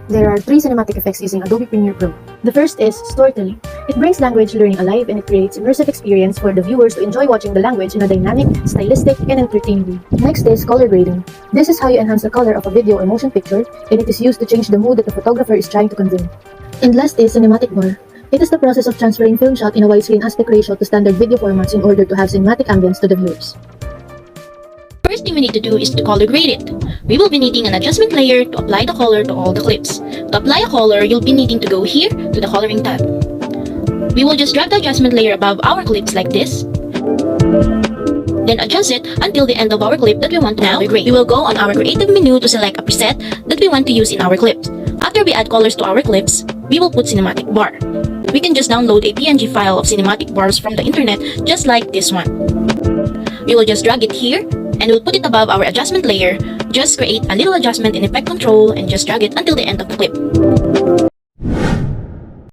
There are 3 cinematic effects using Adobe Premiere Pro. The first is storytelling. It brings language learning alive and it creates immersive experience for the viewers to enjoy watching the language in a dynamic, stylistic, and entertaining way. Next is color grading. This is how you enhance the color of a video or motion picture, and it is used to change the mood that the photographer is trying to convey. And last is cinematic bar. It is the process of transferring film shot in a widescreen aspect ratio to standard video formats in order to have cinematic ambience to the viewers. First thing we need to do is to color grade it. We will be needing an adjustment layer to apply the color to all the clips. To apply a color, you'll be needing to go here to the coloring tab. We will just drag the adjustment layer above our clips like this. Then adjust it until the end of our clip that we want to color grade. We will go on our creative menu to select a preset that we want to use in our clips. After we add colors to our clips, we will put cinematic bar. We can just download a PNG file of cinematic bars from the internet just like this one. We will just drag it here and we'll put it above our adjustment layer. Just create a little adjustment in effect control and just drag it until the end of the clip.